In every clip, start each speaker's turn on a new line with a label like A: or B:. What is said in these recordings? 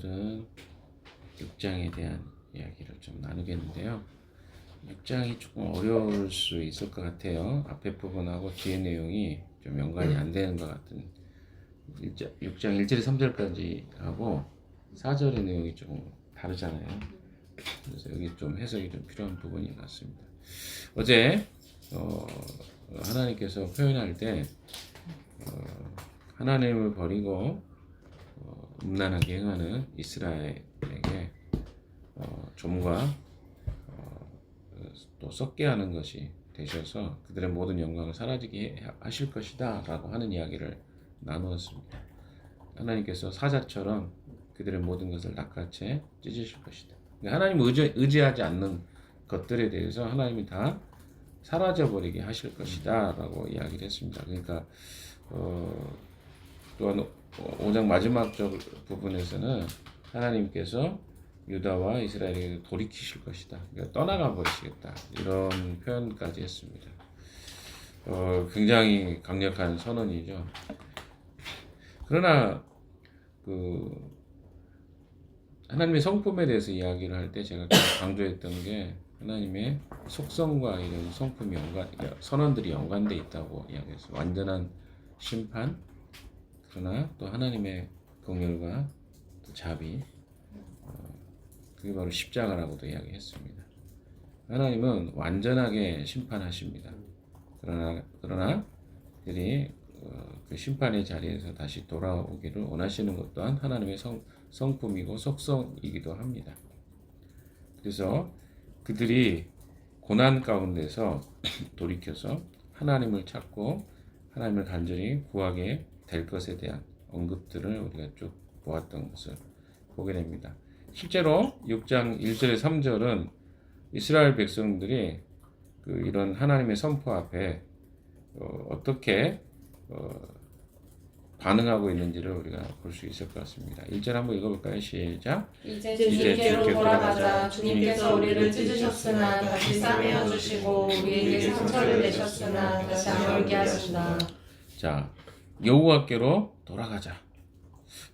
A: 오늘은 6장에 대한 이야기를 좀 나누겠는데요. 6장이 조금 어려울 수 있을 것 같아요. 앞에 부분하고 뒤에 내용이 좀 연관이 안 되는 것 같은 6장 1절 3절까지 하고 4절의 내용이 조금 다르잖아요. 그래서 여기 좀 해석이 좀 필요한 부분이 같습니다. 어제 하나님께서 표현할 때 하나님을 버리고 음란하게 행하는 이스라엘에게 좀과 또 썩게 하는 것이 되셔서 그들의 모든 영광을 사라지게 하실 것이다 라고 하는 이야기를 나누었습니다. 하나님께서 사자처럼 그들의 모든 것을 낚아채 찢으실 것이다. 하나님 의지하지 않는 것들에 대해서 하나님이 다 사라져버리게 하실 것이다 라고 이야기를 했습니다. 그러니까 또한 5장 마지막 부분에서는 하나님께서 유다와 이스라엘에게 돌이키실 것이다. 그러니까 떠나가 버리시겠다. 이런 표현까지 했습니다. 굉장히 강력한 선언이죠. 그러나 하나님의 성품에 대해서 이야기를 할 때 제가 강조했던 게 하나님의 속성과 이런 성품이 선언들이 연관되어 있다고 이야기했어요. 완전한 심판, 그러나 또 하나님의 긍휼과 또 자비, 그게 바로 십자가라고도 이야기했습니다. 하나님은 완전하게 심판하십니다. 그러나 그들이 그 심판의 자리에서 다시 돌아오기를 원하시는 것 또한 하나님의 성품이고 속성이기도 합니다. 그래서 그들이 고난 가운데서 돌이켜서 하나님을 찾고 하나님을 간절히 구하게 될 것에 대한 언급들을 우리가 쭉 보았던 것을 보게 됩니다. 실제로 6장 1절에 3절은 이스라엘 백성들이 이런 하나님의 선포 앞에 어떻게 반응하고 있는지를 우리가 볼 수 있을 것 같습니다. 1절 한번 읽어볼까요? 시작.
B: 이제 주님께로 돌아가자. 주님께서 우리를 찢으셨으나 다시 싸매어 주시고 우리에게 상처를 내셨으나 다시 아물게 하신다.
A: 자, 여호와께로 돌아가자.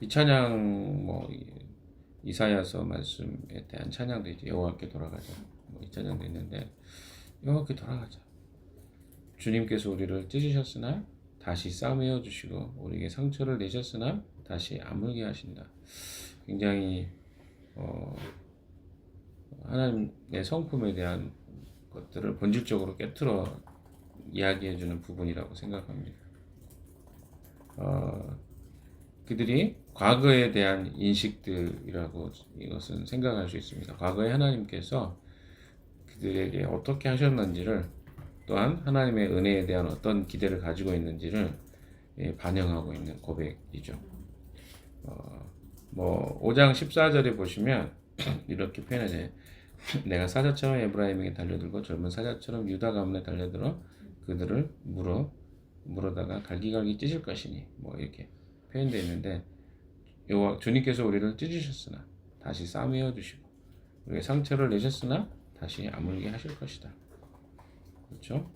A: 이 찬양 이사야서 말씀에 대한 찬양도 있죠. 여호와께 돌아가자. 이 찬양도 있는데 여호와께 돌아가자. 주님께서 우리를 찢으셨으나 다시 싸매어 주시고 우리에게 상처를 내셨으나 다시 아물게 하신다. 굉장히 하나님의 성품에 대한 것들을 본질적으로 깨트려 이야기해주는 부분이라고 생각합니다. 그들이 과거에 대한 인식들이라고 이것은 생각할 수 있습니다. 과거에 하나님께서 그들에게 어떻게 하셨는지를 또한 하나님의 은혜에 대한 어떤 기대를 가지고 있는지를 반영하고 있는 고백이죠. 5장 14절에 보시면 이렇게 표현하죠. 내가 사자처럼 에브라임에게 달려들고 젊은 사자처럼 유다 가문에 달려들어 그들을 물어다가 갈기갈기 찢을 것이니 이렇게 표현되어 있는데 주님께서 우리를 찢으셨으나 다시 싸매어 주시고 우리에게 상처를 내셨으나 다시 아물게 하실 것이다. 그렇죠?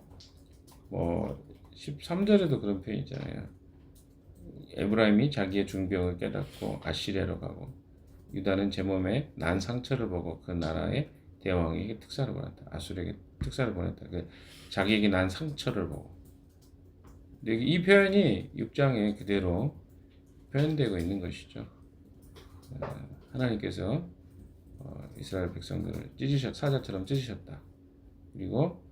A: 13절에도 그런 표현이 있잖아요. 에브라임이 자기의 중병을 깨닫고 아시리아로 가고 유다는 제 몸에 난 상처를 보고 그 나라의 대왕에게 특사를 보냈다. 아수르에게 특사를 보냈다. 자기에게 난 상처를 보고. 이 표현이 6장에 그대로 표현되고 있는 것이죠. 하나님께서 이스라엘 백성들을 사자처럼 찢으셨다. 그리고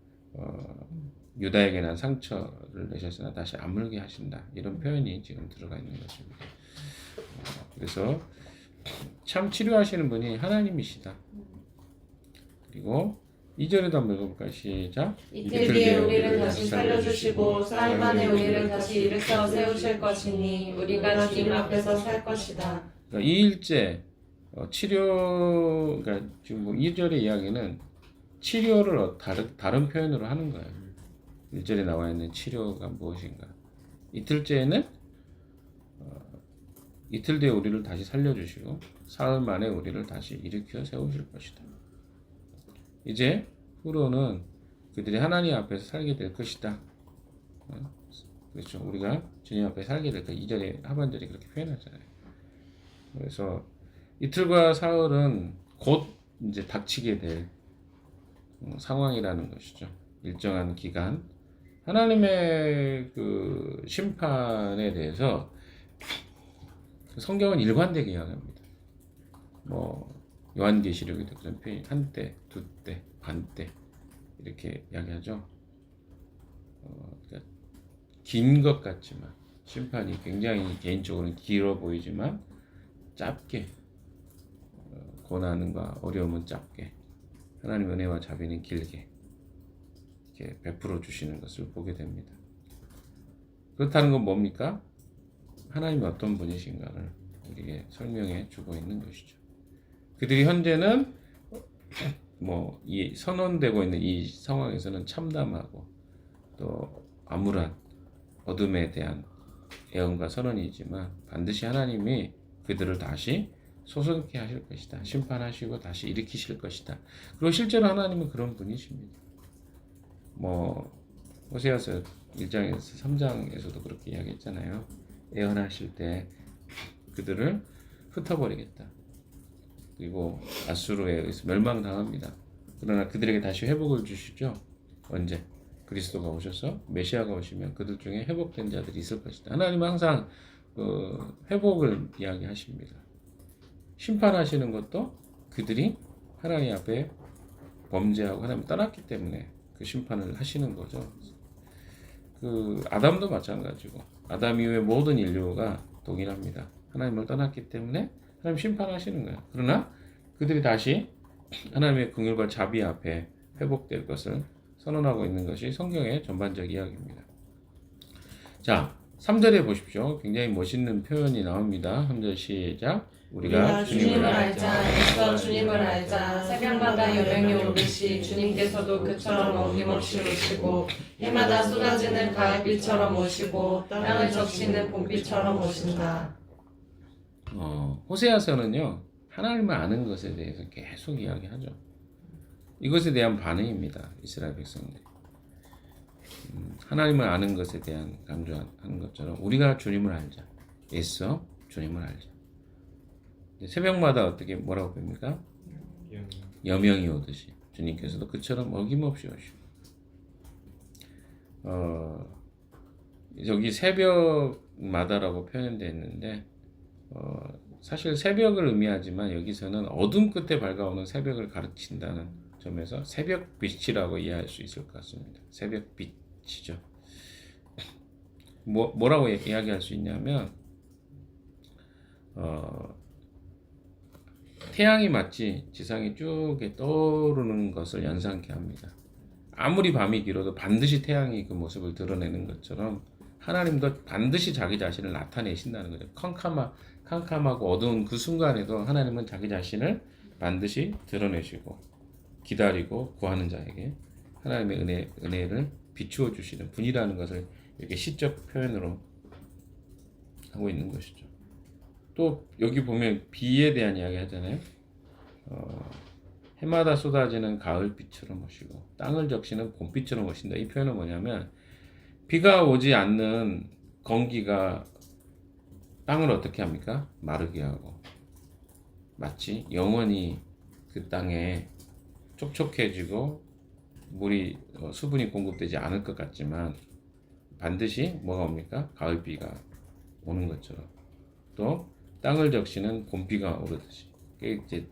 A: 유다에게 난 상처를 내셨으나 다시 아물게 하신다. 이런 표현이 지금 들어가 있는 것입니다. 그래서 참 치료하시는 분이 하나님이시다. 그리고 2절에도 한번 읽어볼까요? 시작.
B: 이틀 뒤에 우리를 다시 살려주시고 사흘 만에 우리를 다시 일으켜 세우실 것이니 우리가 주님 앞에서 살 것이다.
A: 그러니까 이일째 치료, 그러니까 지금 2절의 이야기는 치료를 다른 표현으로 하는 거예요. 1절에 나와 있는 치료가 무엇인가. 이틀째에는 이틀 뒤에 우리를 다시 살려주시고 사흘 만에 우리를 다시 일으켜 세우실 것이다. 이제 후로는 그들이 하나님 앞에서 살게 될 것이다. 그렇죠. 우리가 주님 앞에 살게 될 것. 2절의 하반절이 그렇게 표현하잖아요. 그래서 이틀과 사흘은 곧 이제 닥치게 될 상황이라는 것이죠. 일정한 기간 하나님의 그 심판에 대해서 성경은 일관되게 이야기합니다. 뭐 요한계시록에도 그런 표현이 한때, 두때, 반때 이렇게 이야기하죠. 그러니까 긴 것 같지만 심판이 굉장히 개인적으로는 길어 보이지만 짧게 고난과 어려움은 짧게 하나님 은혜와 자비는 길게 이렇게 베풀어 주시는 것을 보게 됩니다. 그렇다는 건 뭡니까? 하나님이 어떤 분이신가를 우리에게 설명해 주고 있는 것이죠. 그들이 현재는 뭐 이 선언되고 있는 이 상황에서는 참담하고 또 암울한 어둠에 대한 예언과 선언이지만 반드시 하나님이 그들을 다시 솟게 하실 것이다. 심판하시고 다시 일으키실 것이다. 그리고 실제로 하나님은 그런 분이십니다. 뭐 호세아서 1장에서 3장에서도 그렇게 이야기했잖아요. 예언하실 때 그들을 흩어버리겠다. 그리고 아수르에 의해서 멸망당합니다. 그러나 그들에게 다시 회복을 주시죠. 언제? 그리스도가 오셔서 메시아가 오시면 그들 중에 회복된 자들이 있을 것이다. 하나님은 항상 회복을 이야기하십니다. 심판하시는 것도 그들이 하나님 앞에 범죄하고 하나님을 떠났기 때문에 그 심판을 하시는 거죠. 그 아담도 마찬가지고 아담 이후의 모든 인류가 동일합니다. 하나님을 떠났기 때문에 하나님 심판하시는 거예요. 그러나 그들이 다시 하나님의 긍휼과 자비 앞에 회복될 것을 선언하고 있는 것이 성경의 전반적 이야기입니다. 자, 3절에 보십시오. 굉장히 멋있는 표현이 나옵니다. 3절 시작. 우리가
B: 주님을 알자. 애써 주님을 알자. 새벽마다 여명이 오듯이 주님께서도 그처럼 어김없이 오시고 해마다 쏟아지는 가을비처럼 오시고 땅을 적시는 봄비처럼 오신다.
A: 호세아서는요. 하나님을 아는 것에 대해서 계속 이야기하죠. 이것에 대한 반응입니다. 이스라엘 백성들. 하나님을 아는 것에 대한 강조하는 것처럼 우리가 주님을 알자. 애써 주님을 알자. 새벽마다 어떻게 뭐라고 봅니까? 여명이 오듯이 주님께서도 그처럼 어김없이 오시고 여기 새벽마다라고 표현되어 있는데 사실 새벽을 의미하지만 여기서는 어둠 끝에 밝아오는 새벽을 가르친다는 점에서 새벽빛이라고 이해할 수 있을 것 같습니다. 새벽빛이죠. 뭐라고 이야기할 수 있냐면 태양이 마치 지상에 쭉 떠오르는 것을 연상케 합니다. 아무리 밤이 길어도 반드시 태양이 그 모습을 드러내는 것처럼 하나님도 반드시 자기 자신을 나타내신다는 거죠. 캄캄하고 어두운 그 순간에도 하나님은 자기 자신을 반드시 드러내시고 기다리고 구하는 자에게 하나님의 은혜를 비추어 주시는 분이라는 것을 이렇게 시적 표현으로 하고 있는 것이죠. 또 여기 보면 비에 대한 이야기 하잖아요. 해마다 쏟아지는 가을비처럼 오시고 땅을 적시는 봄비처럼 오신다. 이 표현은 뭐냐면 비가 오지 않는 건기가 땅을 어떻게 합니까? 마르게 하고 마치 영원히 그 땅에 촉촉해지고 물이 수분이 공급되지 않을 것 같지만 반드시 뭐가 옵니까? 가을비가 오는 것처럼 또 땅을 적시는 봄비가 오르듯이 이제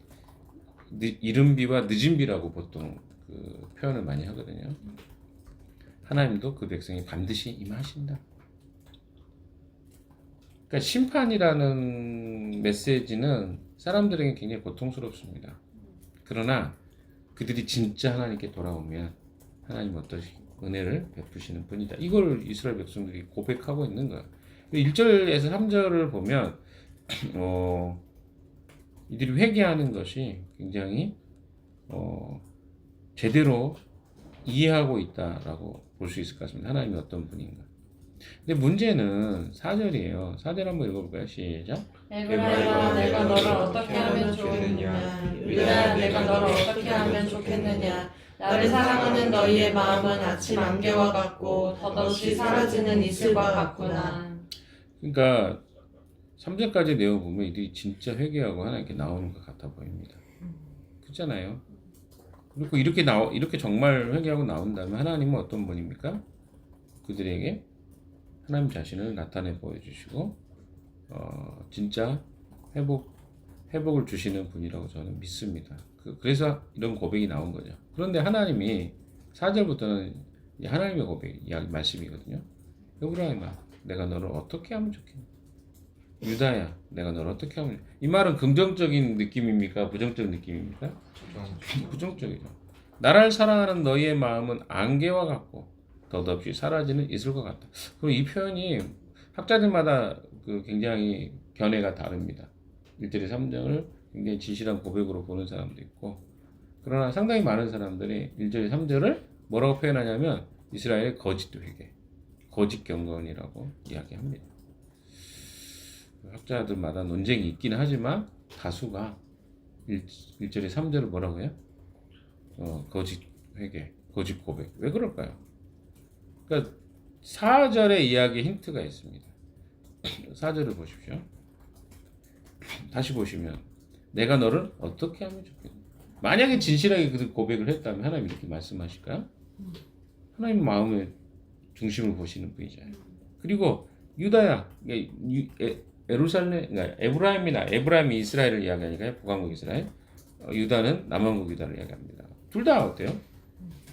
A: 이른 비와 늦은 비라고 보통 그 표현을 많이 하거든요. 하나님도 그 백성이 반드시 임하신다. 그러니까 심판이라는 메시지는 사람들에게 굉장히 고통스럽습니다. 그러나 그들이 진짜 하나님께 돌아오면 하나님 어떠시 은혜를 베푸시는 분이다. 이걸 이스라엘 백성들이 고백하고 있는 거야. 1절에서 3절을 보면 이들이 회개하는 것이 굉장히 제대로 이해하고 있다라고 볼 수 있을 것 같습니다. 하나님이 어떤 분인가. 근데 문제는 4절이에요. 4절 한번 읽어볼까요? 시작.
B: 에브라임아, 내가 너를 어떻게 하면 좋겠느냐. 유다야, 내가 너를 어떻게 하면 좋겠느냐. 나를 사랑하는 너희의 마음은 아침 안개와 같고 덧없이 사라지는 이슬과 같구나.
A: 그러니까 3절까지 내용 보면 이들이 진짜 회개하고 하나님께 나오는 것 같아 보입니다. 그렇잖아요. 그리고 이렇게 정말 회개하고 나온다면 하나님은 어떤 분입니까? 그들에게 하나님 자신을 나타내 보여주시고 진짜 회복을 주시는 분이라고 저는 믿습니다. 그래서 이런 고백이 나온 거죠. 그런데 하나님이 4절부터는 하나님의 고백 이야기 말씀이거든요. 에브라임아, 내가 너를 어떻게 하면 좋겠냐? 유다야, 내가 너를 어떻게 하면 좋겠냐? 이 말은 긍정적인 느낌입니까? 부정적인 느낌입니까? 부정적이죠. 나를 사랑하는 너희의 마음은 안개와 같고 덧없이 사라지는 이슬과 같다. 그럼 이 표현이 학자들마다 굉장히 견해가 다릅니다. 1절에 3절을 굉장히 진실한 고백으로 보는 사람도 있고, 그러나 상당히 많은 사람들이 1절에 3절을 뭐라고 표현하냐면 이스라엘의 거짓 회개, 거짓 경건이라고 이야기합니다. 학자들마다 논쟁이 있긴 하지만 다수가 1절에 3절을 뭐라고 해요? 거짓 회개, 거짓 고백. 왜 그럴까요? 그러니까 4절의 이야기에 힌트가 있습니다. 4절을 보십시오. 다시 보시면 내가 너를 어떻게 하면 좋겠냐. 만약에 진실하게 그 고백을 했다면 하나님 이렇게 말씀하실까요? 하나님 마음의 중심을 보시는 분이잖아요. 그리고 유다야, 예루살렘, 그러니까 에브라임이 이스라엘을 이야기하니까요. 북왕국 이스라엘. 유다는 남왕국 유다를 이야기합니다. 둘 다 어때요?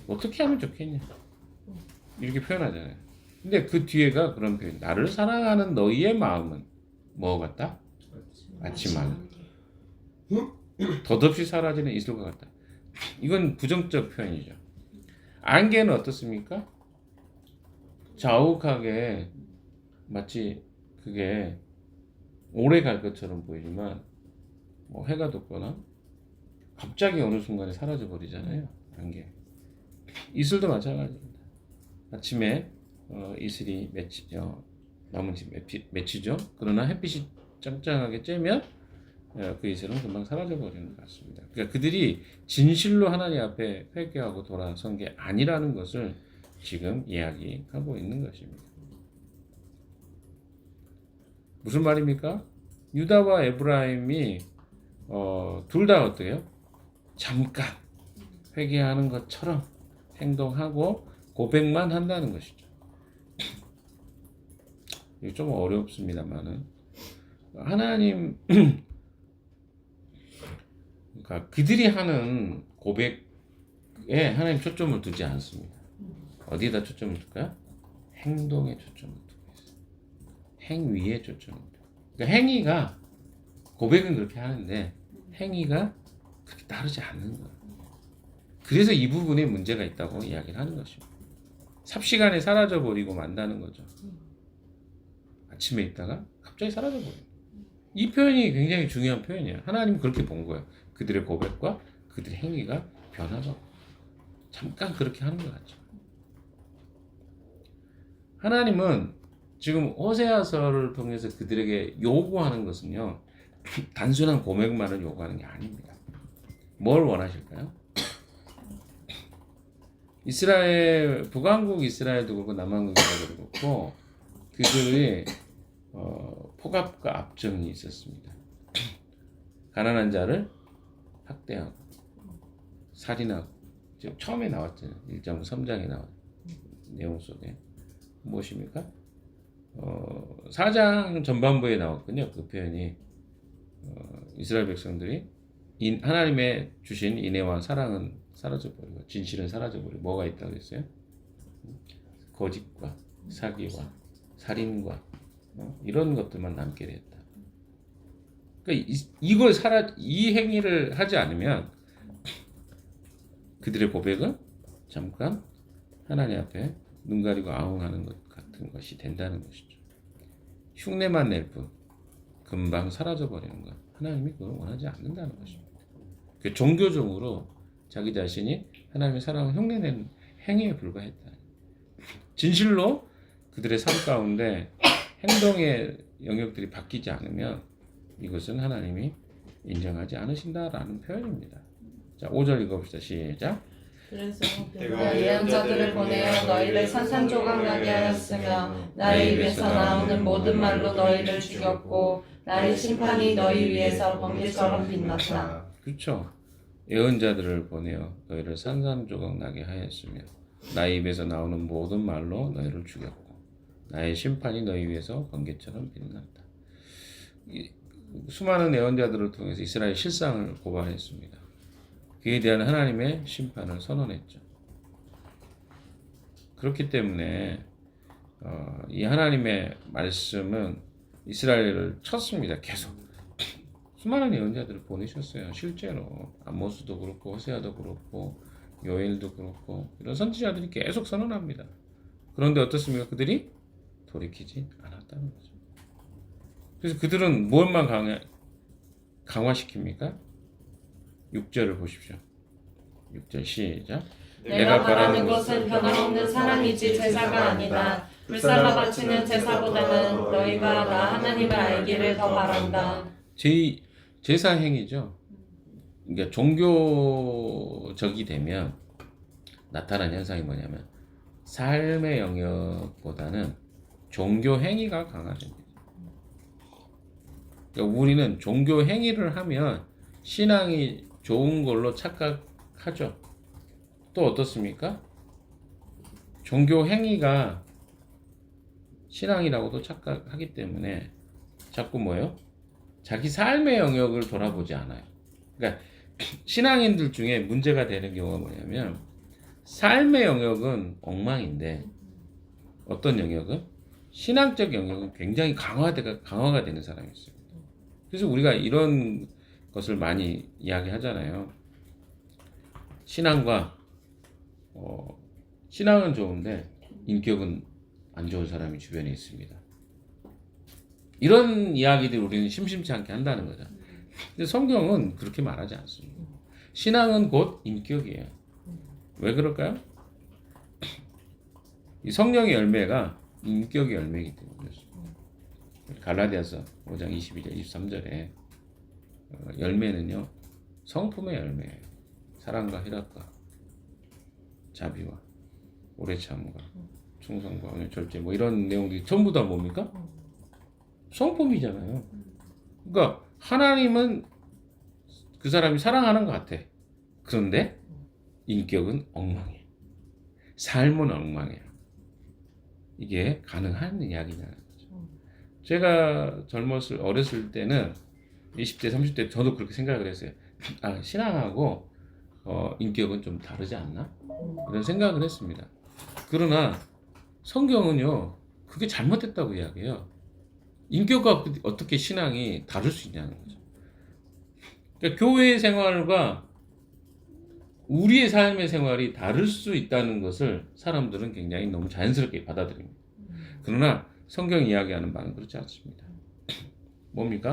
A: 어떻게 하면 좋겠냐. 이렇게 표현하잖아요. 근데 그 뒤에가 그런 표현. 나를 사랑하는 너희의 마음은 뭐 같다? 마치 만 덧없이 사라지는 이슬과 같다. 이건 부정적 표현이죠. 안개는 어떻습니까? 자욱하게 마치 그게 오래 갈 것처럼 보이지만 뭐 해가 돋거나 갑자기 어느 순간에 사라져 버리잖아요. 안개. 이슬도 마찬가지입니다. 아침에 이슬이 나뭇잎 맺히죠. 그러나 햇빛이 짱짱하게 쬐면 그 이슬은 금방 사라져 버리는 것 같습니다. 그러니까 그들이 진실로 하나님 앞에 회개하고 돌아선 게 아니라는 것을 지금 이야기하고 있는 것입니다. 무슨 말입니까? 유다와 에브라임이 둘 다 어때요? 잠깐 회개하는 것처럼 행동하고 고백만 한다는 것이죠. 이게 좀 어렵습니다만은 하나님 그러니까 그들이 하는 고백에 하나님 초점을 두지 않습니다. 어디에다 초점을 둘까요? 행동에 초점을 두고 있어요. 행위에 초점을 두고. 그러니까 행위가 고백은 그렇게 하는데 행위가 그렇게 따르지 않는 거예요. 그래서 이 부분에 문제가 있다고 이야기를 하는 것입니다. 삽시간에 사라져 버리고 만다는 거죠. 아침에 있다가 갑자기 사라져 버려요. 이 표현이 굉장히 중요한 표현이에요. 하나님은 그렇게 본 거예요. 그들의 고백과 그들의 행위가 변화가 잠깐 그렇게 하는 것 같죠. 하나님은 지금 호세아서를 통해서 그들에게 요구하는 것은요, 단순한 고백만을 요구하는 게 아닙니다. 뭘 원하실까요? 이스라엘, 북왕국 이스라엘도 그렇고 남왕국 이스라엘도 그렇고 그들의 폭압과 압정이 있었습니다. 가난한 자를 학대하고 살인하고, 지금 처음에 나왔잖아요. 1.3장에 나온 내용 속에 무엇입니까? 4장 전반부에 나왔군요. 그 표현이 이스라엘 백성들이 하나님의 주신 인애와 사랑은 사라져버리고 진실은 사라져버리고 뭐가 있다고 했어요? 거짓과 사기와 살인과 이런 것들만 남게 됐다. 그러니까 이 행위를 하지 않으면 그들의 고백은 잠깐 하나님 앞에 눈 가리고 아웅하는 것 같은 것이 된다는 것이죠. 흉내만 낼 뿐 금방 사라져 버리는 것. 하나님이 그걸 원하지 않는다는 것입니다. 종교적으로 자기 자신이 하나님의 사랑을 흉내내는 행위에 불과했다. 진실로 그들의 삶 가운데 행동의 영역들이 바뀌지 않으면 이것은 하나님이 인정하지 않으신다라는 표현입니다. 자, 5절 읽어봅시다. 시작.
B: 그래서
C: 내가
B: 예언자들을 보내어 너희를 산산조각나게 하였으며 나의 입에서 나오는 모든 말로 너희를 죽였고 나의 심판이 너희 위에서 번개처럼 빛났다.
A: 그렇죠. 예언자들을 보내어 너희를 산산조각 나게 하였으며 나의 입에서 나오는 모든 말로 너희를 죽였고 나의 심판이 너희 위에서 번개처럼 빛났다. 수많은 예언자들을 통해서 이스라엘 실상을 고발했습니다. 그에 대한 하나님의 심판을 선언했죠. 그렇기 때문에 이 하나님의 말씀은 이스라엘을 쳤습니다. 계속 수많은 예언자들을 보내셨어요. 실제로 아모스도 그렇고 호세아도 그렇고 요엘도 그렇고 이런 선지자들이 계속 선언합니다. 그런데 어떻습니까? 그들이 돌이키지 않았다는 거죠. 그래서 그들은 무엇만 강화시킵니까? 6절을 보십시오. 6절 시작.
B: 내가 바라는 것은 변함없는 사랑이지 제사가 아니다. 불살라 바치는 제사보다는 너희가 나 하나님을 알기를 더 바란다.
A: 제사 행위죠. 그러니까 종교적이 되면 나타나는 현상이 뭐냐면 삶의 영역보다는 종교 행위가 강화됩니다. 그러니까 우리는 종교 행위를 하면 신앙이 좋은 걸로 착각하죠. 또 어떻습니까? 종교 행위가 신앙이라고도 착각하기 때문에 자꾸 뭐예요? 자기 삶의 영역을 돌아보지 않아요. 그러니까 신앙인들 중에 문제가 되는 경우가 뭐냐면 삶의 영역은 엉망인데 어떤 영역은 신앙적 영역은 굉장히 강화가 되는 사람이 있어요. 그래서 우리가 이런 것을 많이 이야기하잖아요. 신앙은 좋은데 인격은 안 좋은 사람이 주변에 있습니다. 이런 이야기들 우리는 심심치 않게 한다는 거죠. 근데 성경은 그렇게 말하지 않습니다. 신앙은 곧 인격이에요. 왜 그럴까요? 이 성령의 열매가 인격의 열매이기 때문에 그렇습니다. 갈라디아서 5장 22절 23절에 열매는요 성품의 열매예요. 사랑과 희락과 자비와 오래 참음과 충성과 언약 절제 뭐 이런 내용들이 전부 다 뭡니까? 성품이잖아요. 그러니까 하나님은 그 사람이 사랑하는 것 같아. 그런데 인격은 엉망이에요. 삶은 엉망이에요. 이게 가능한 이야기냐는 거죠. 제가 어렸을 때는 20대, 30대 저도 그렇게 생각을 했어요. 신앙하고 인격은 좀 다르지 않나? 이런 생각을 했습니다. 그러나 성경은요, 그게 잘못됐다고 이야기해요. 인격과 어떻게 신앙이 다를 수 있냐는 거죠. 그러니까 교회 생활과 우리의 삶의 생활이 다를 수 있다는 것을 사람들은 굉장히 너무 자연스럽게 받아들입니다. 그러나 성경이 이야기하는 바는 그렇지 않습니다. 뭡니까?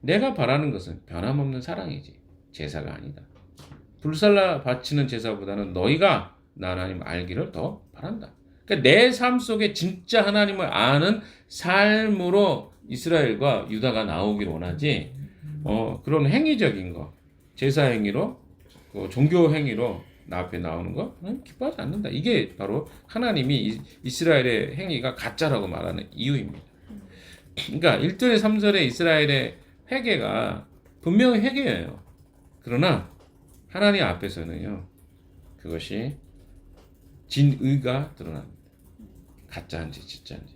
A: 내가 바라는 것은 변함없는 사랑이지 제사가 아니다. 불살라 바치는 제사보다는 너희가 나 하나님 알기를 더 바란다. 그러니까 내 삶 속에 진짜 하나님을 아는 삶으로 이스라엘과 유다가 나오길 원하지 그런 행위적인 거 제사 행위로 종교 행위로 나 앞에 나오는 거 기뻐하지 않는다. 이게 바로 하나님이 이스라엘의 행위가 가짜라고 말하는 이유입니다. 그러니까 1절에 3절에 이스라엘의 회개가 분명히 회개예요. 그러나 하나님 앞에서는요 그것이 진의가 드러납니다. 가짜인지 진짜인지.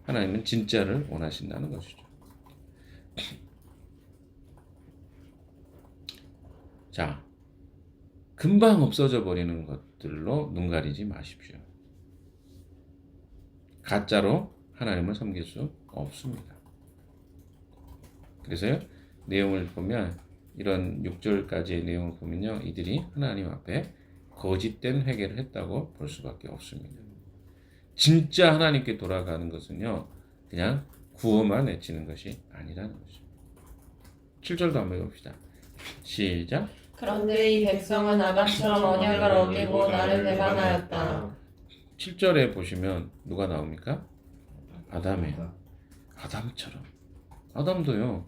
A: 하나님은 진짜를 원하신다는 것이죠. 자, 금방 없어져 버리는 것들로 눈 가리지 마십시오. 가짜로 하나님을 섬길 수 없습니다. 그래서요, 내용을 보면 이런 6절까지의 내용을 보면요, 이들이 하나님 앞에 거짓된 회개를 했다고 볼 수밖에 없습니다. 진짜 하나님께 돌아가는 것은요, 그냥 구호만 외치는 것이 아니라는 것이죠. 7절도 한번 해봅시다. 시작.
B: 그런데 이 백성은 아담처럼 언약을 어기고 나를 배반하였다.
A: 7절에 보시면 누가 나옵니까? 아담이에요. 아담처럼. 아담도요,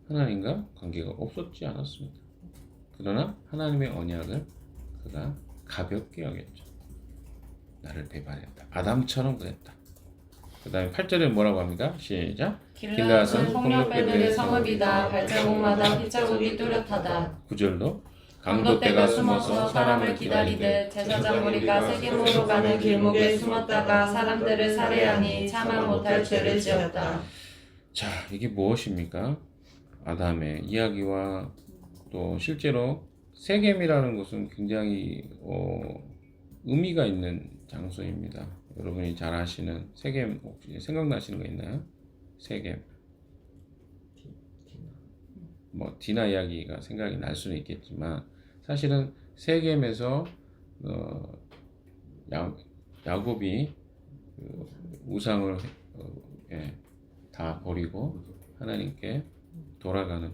A: 하나님과 관계가 없었지 않았습니다. 그러나 하나님의 언약을 그가 가볍게 여겼죠. 나를 배반했다. 아담처럼 그랬다. 그 다음에 8절에 뭐라고 합니까? 시작.
B: 길앗은 폭력배들의 성읍이다. 발자국마다 핏자국이 뚜렷하다.
A: 9절도
B: 강도떼가 숨어서 사람을 기다리듯 제사장 무리가 세겜으로 가는 길목에 숨었다가 사람들을 살해하니 참아 못할 죄를 지었다.
A: 자, 이게 무엇입니까? 아담의 이야기와 또 실제로 세겜이라는 곳은 굉장히 의미가 있는 장소입니다. 여러분이 잘 아시는 세겜 혹시 생각나시는 거 있나요? 세겜. 뭐 디나 이야기가 생각이 날 수는 있겠지만 사실은 세겜에서 야곱이 그 우상을 다 버리고 하나님께 돌아가는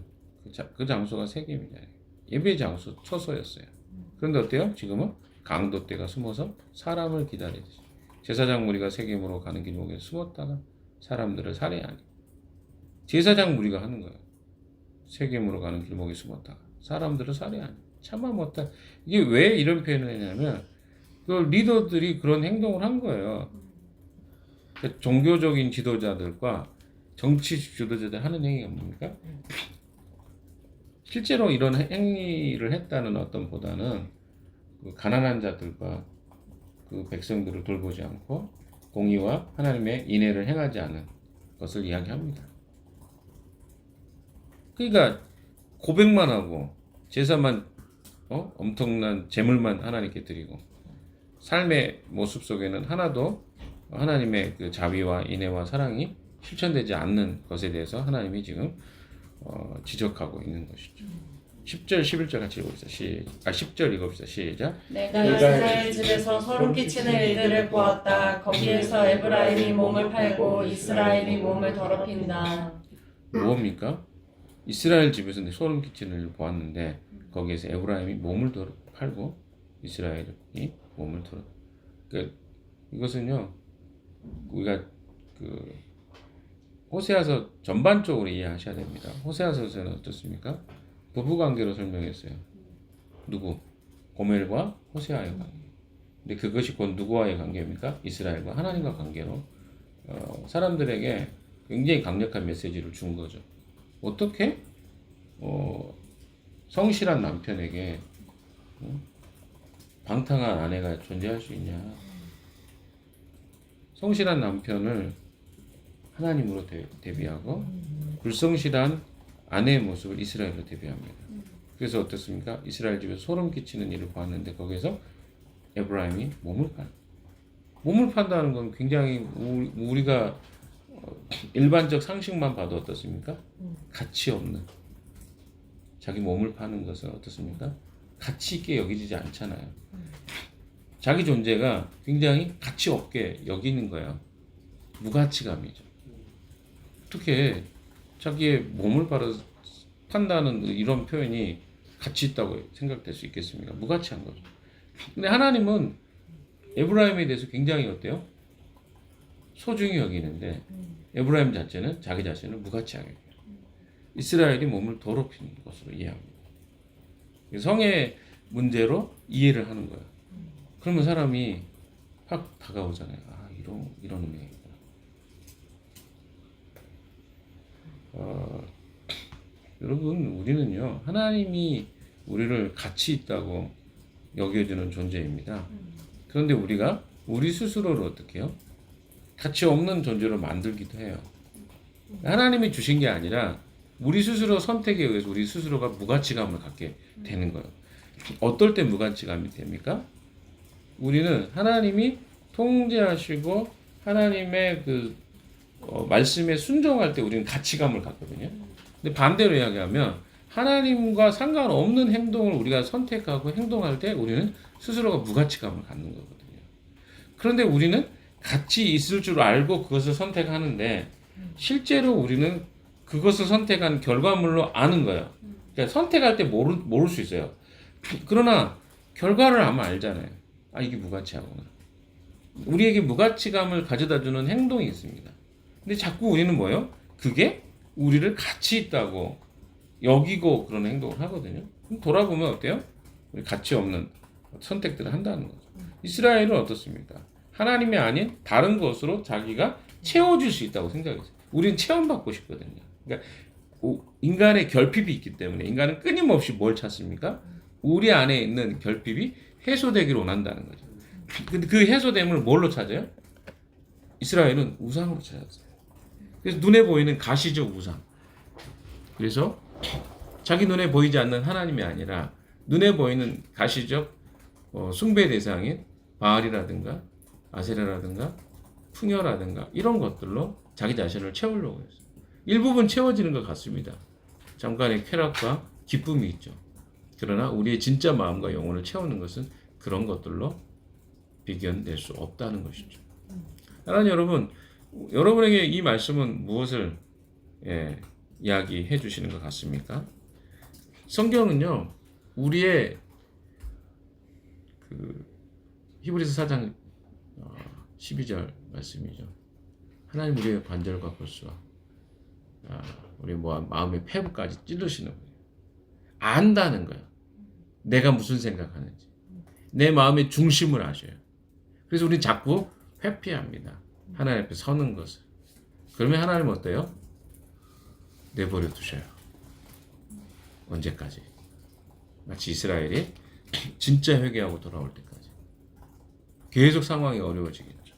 A: 그 장소가 세겜이잖아요. 예배 장소 처소였어요. 그런데 어때요? 지금은 강도떼가 숨어서 사람을 기다리듯이 제사장 무리가 세겜으로 가는 길목에 숨었다가 사람들을 살해하니 제사장 무리가 하는 거예요. 세겜으로 가는 길목에 숨었다가 사람들을 살해하니 참아 못할. 이게 왜 이런 표현을 했냐면 그 리더들이 그런 행동을 한 거예요. 그러니까 종교적인 지도자들과 정치 지도자들 하는 행위가 뭡니까? 실제로 이런 행위를 했다는 어떤 보다는 그 가난한 자들과 그 백성들을 돌보지 않고 공의와 하나님의 인애를 행하지 않은 것을 이야기합니다. 그러니까 고백만 하고 제사만 엄청난 재물만 하나님께 드리고 삶의 모습 속에는 하나도 하나님의 그 자비와 인애와 사랑이 실천되지 않는 것에 대해서 하나님이 지금 지적하고 있는 것이죠. 10절, 11절 같이 읽어봅시다. 10절 읽어봅시다. 시작.
B: 내가 이스라엘 집에서 소름 끼치는 일들을 보았다. 거기에서 에브라임이 몸을 팔고 이스라엘이 몸을 더럽힌다.
A: 뭡니까? 이스라엘 집에서 소름 끼치는 일을 보았는데 거기에서 에브라임이 몸을 팔고 이스라엘이 몸을 더럽. 그러니까 이것은요 우리가 그 호세아서 전반적으로 이해하셔야 됩니다. 호세아서에서는 어떻습니까? 부부관계로 설명했어요. 누구? 고멜과 호세아의 관계. 근데 그것이 곧 누구와의 관계입니까? 이스라엘과 하나님과 관계로 사람들에게 굉장히 강력한 메시지를 준 거죠. 어떻게 성실한 남편에게 방탕한 아내가 존재할 수 있냐? 성실한 남편을 하나님으로 대비하고 불성실한 아내의 모습을 이스라엘로 대비합니다. 그래서 어떻습니까? 이스라엘 집에서 소름 끼치는 일을 보았는데 거기서 에브라임이 몸을 판다는 건 굉장히 우리가 일반적 상식만 봐도 어떻습니까? 가치 없는 자기 몸을 파는 것은 어떻습니까? 가치 있게 여기지 않잖아요. 자기 존재가 굉장히 가치 없게 여기는 거야. 무가치감이죠. 어떻게 자기의 몸을 판다는 이런 표현이 가치 있다고 생각될 수 있겠습니까? 무가치한 거죠. 근데 하나님은 에브라임에 대해서 굉장히 어때요? 소중히 여기는데 에브라임 자체는 자기 자신을 무가치하게 여겨요. 이스라엘이 몸을 더럽힌 것으로 이해합니다. 성의 문제로 이해를 하는 거예요. 그러면 사람이 확 다가오잖아요. 아, 이런 의미구나. 여러분, 우리는요, 하나님이 우리를 가치 있다고 여겨주는 존재입니다. 그런데 우리가 우리 스스로를 어떻게 해요? 가치 없는 존재로 만들기도 해요. 하나님이 주신 게 아니라 우리 스스로 선택에 의해서 우리 스스로가 무가치감을 갖게 되는 거예요. 어떨 때 무가치감이 됩니까? 우리는 하나님이 통제하시고 하나님의 그 말씀에 순종할 때 우리는 가치감을 갖거든요. 근데 반대로 이야기하면 하나님과 상관없는 행동을 우리가 선택하고 행동할 때 우리는 스스로가 무가치감을 갖는 거거든요. 그런데 우리는 가치 있을 줄 알고 그것을 선택하는데 실제로 우리는 그것을 선택한 결과물로 아는 거예요. 그러니까 선택할 때 모를 수 있어요. 그러나 결과를 아마 알잖아요. 아, 이게 무가치하구나. 우리에게 무가치감을 가져다주는 행동이 있습니다. 근데 자꾸 우리는 뭐예요? 그게 우리를 가치 있다고 여기고 그런 행동을 하거든요. 그럼 돌아보면 어때요? 우리 가치 없는 선택들을 한다는 거죠. 이스라엘은 어떻습니까? 하나님이 아닌 다른 것으로 자기가 채워줄 수 있다고 생각했어요. 우리는 체험받고 싶거든요. 그러니까 인간의 결핍이 있기 때문에 인간은 끊임없이 뭘 찾습니까? 우리 안에 있는 결핍이 해소되기를 원한다는 거죠. 근데 그 해소됨을 뭘로 찾아요? 이스라엘은 우상으로 찾았어요. 그래서 눈에 보이는 가시적 우상. 그래서 자기 눈에 보이지 않는 하나님이 아니라 눈에 보이는 가시적 숭배 대상인 바알이라든가 아세라라든가 풍요라든가 이런 것들로 자기 자신을 채우려고 했어요. 일부분 채워지는 것 같습니다. 잠깐의 쾌락과 기쁨이 있죠. 그러나 우리의 진짜 마음과 영혼을 채우는 것은 그런 것들로 비견될 수 없다는 것이죠. 하나님 여러분, 여러분에게 이 말씀은 무엇을 이야기해 주시는 것 같습니까? 성경은요, 우리의 그 히브리서 4장 12절 말씀이죠. 하나님 우리의 관절과 골수와 우리 마음의 폐부까지 찔르시는 거예요. 안다는 거예요. 내가 무슨 생각하는지. 내 마음의 중심을 아셔요. 그래서 우리는 자꾸 회피합니다. 하나님 앞에 서는 것을. 그러면 하나님은 어때요? 내버려 두셔요. 언제까지? 마치 이스라엘이 진짜 회개하고 돌아올 때까지. 계속 상황이 어려워지겠죠.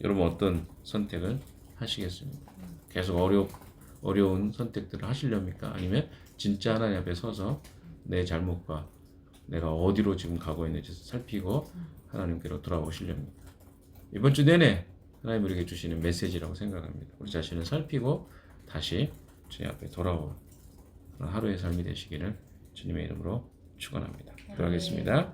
A: 여러분 어떤 선택을 하시겠습니까? 계속 어려운 선택들을 하시렵니까? 아니면 진짜 하나님 앞에 서서 내 잘못과 내가 어디로 지금 가고 있는지 살피고 하나님께로 돌아오시렵니까? 이번 주 내내 하나님 우리에게 주시는 메시지라고 생각합니다. 우리 자신을 살피고 다시 주님 앞에 돌아오는 하루의 삶이 되시기를 주님의 이름으로 축원합니다. 기도하겠습니다.